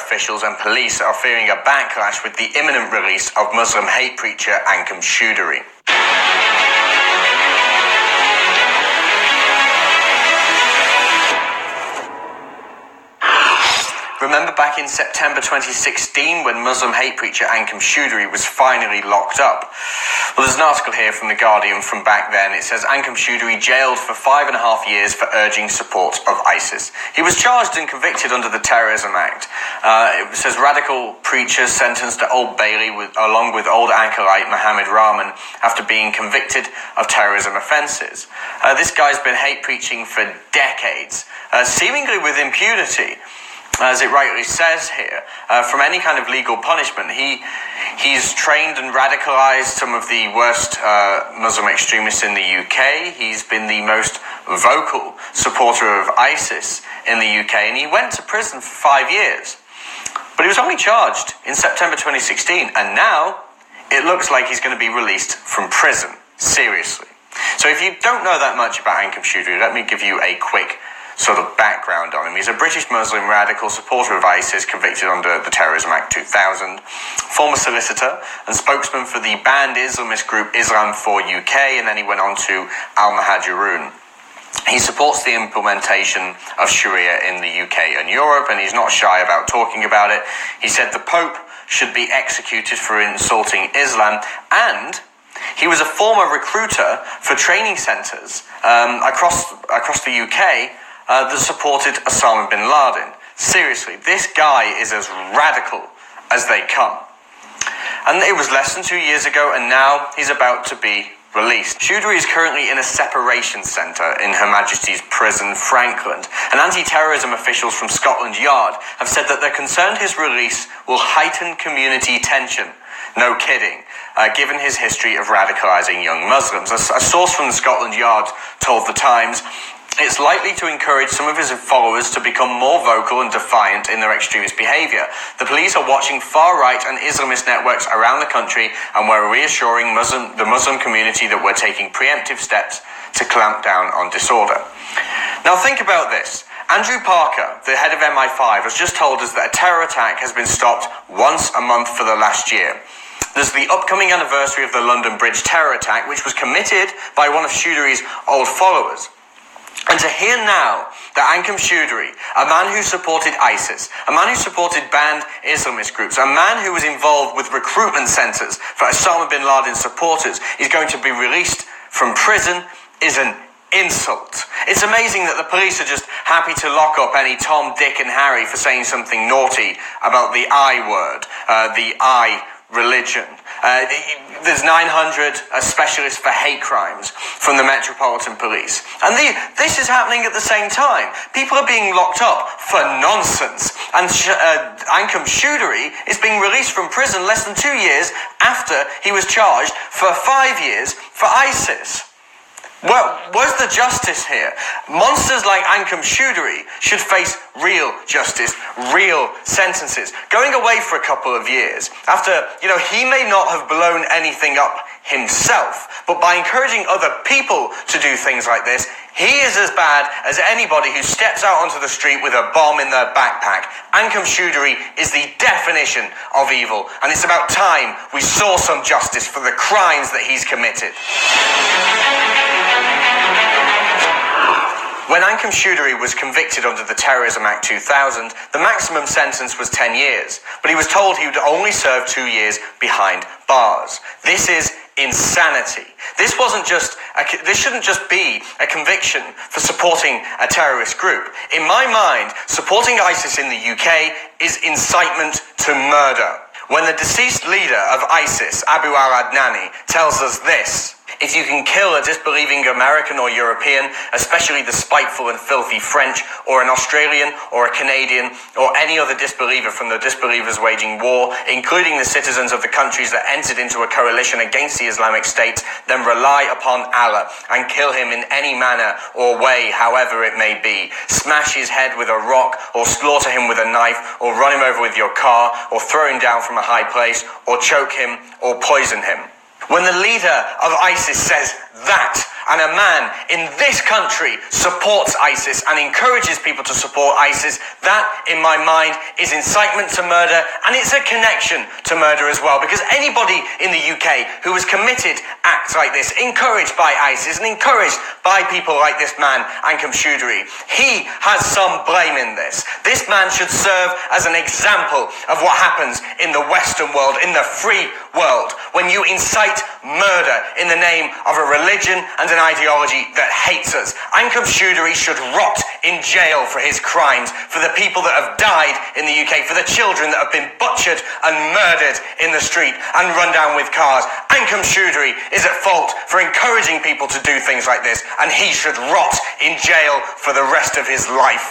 officials and police are fearing a backlash with the imminent release of Muslim hate preacher Anjem Choudary. Remember back in September 2016 when Muslim hate preacher Anjem Choudary was finally locked up? Well, there's an article here from The Guardian from back then. It says Anjem Choudary jailed for 5.5 years for urging support of ISIS. He was charged and convicted under the Terrorism Act. It says radical preachers sentenced to Old Bailey along with old anchorite Mohammed Rahman after being convicted of terrorism offences. This guy's been hate preaching for decades, seemingly with impunity. As it rightly says here, from any kind of legal punishment. He's trained and radicalized some of the worst Muslim extremists in the UK. He's been the most vocal supporter of ISIS in the UK, and he went to prison for 5 years. But he was only charged in September 2016, and now it looks like he's going to be released from prison. Seriously. So if you don't know that much about Anjem Choudary, let me give you a quick sort of background on him. He's a British Muslim radical supporter of ISIS convicted under the Terrorism Act 2000, former solicitor and spokesman for the banned Islamist group Islam for UK, and then he went on to Al-Muhajirun. He supports the implementation of Sharia in the UK and Europe, and he's not shy about talking about it. He said the Pope should be executed for insulting Islam, and he was a former recruiter for training centres across the UK that supported Osama bin Laden. Seriously, this guy is as radical as they come. And it was less than 2 years ago, and now he's about to be released. Choudary is currently in a separation centre in Her Majesty's Prison, Frankland, and anti-terrorism officials from Scotland Yard have said that they're concerned his release will heighten community tension. No kidding, given his history of radicalising young Muslims. A source from Scotland Yard told The Times it's likely to encourage some of his followers to become more vocal and defiant in their extremist behaviour. The police are watching far-right and Islamist networks around the country, and we're reassuring the Muslim community that we're taking preemptive steps to clamp down on disorder. Now think about this. Andrew Parker, the head of MI5, has just told us that a terror attack has been stopped once a month for the last year. There's the upcoming anniversary of the London Bridge terror attack, which was committed by one of Choudary's old followers. And to hear now that Anjem Choudary, a man who supported ISIS, a man who supported banned Islamist groups, a man who was involved with recruitment centres for Osama bin Laden supporters, is going to be released from prison is an insult. It's amazing that the police are just happy to lock up any Tom, Dick and Harry for saying something naughty about the I word, the I religion. There's 900 specialists for hate crimes from the Metropolitan Police. And this is happening at the same time. People are being locked up for nonsense. And Anjem Choudary is being released from prison less than 2 years after he was charged for 5 years for ISIS. Where's the justice here? Monsters like Anjem Choudary should face real justice, real sentences. Going away for a couple of years after, he may not have blown anything up himself, but by encouraging other people to do things like this, he is as bad as anybody who steps out onto the street with a bomb in their backpack. Anjem Choudary is the definition of evil, and it's about time we saw some justice for the crimes that he's committed. When Anjem Choudary was convicted under the Terrorism Act 2000, the maximum sentence was 10 years, but he was told he would only serve 2 years behind bars. This is insanity. This shouldn't just be a conviction for supporting a terrorist group. In my mind, supporting ISIS in the UK is incitement to murder. When the deceased leader of ISIS, Abu al-Adnani, tells us this: if you can kill a disbelieving American or European, especially the spiteful and filthy French, or an Australian, or a Canadian, or any other disbeliever from the disbelievers waging war, including the citizens of the countries that entered into a coalition against the Islamic State, then rely upon Allah and kill him in any manner or way, however it may be. Smash his head with a rock, or slaughter him with a knife, or run him over with your car, or throw him down from a high place, or choke him, or poison him. When the leader of ISIS says that, and a man in this country supports ISIS and encourages people to support ISIS, that, in my mind, is incitement to murder, and it's a connection to murder as well, because anybody in the UK who has committed acts like this, encouraged by ISIS and encouraged by people like this man, Anjem Choudary, he has some blame in this. This man should serve as an example of what happens in the Western world, in the free world, when you incite murder in the name of a religion and an ideology that hates us. Anjem Choudary should rot in jail for his crimes, for the people that have died in the UK, for the children that have been butchered and murdered in the street and run down with cars. Anjem Choudary is at fault for encouraging people to do things like this, and he should rot in jail for the rest of his life.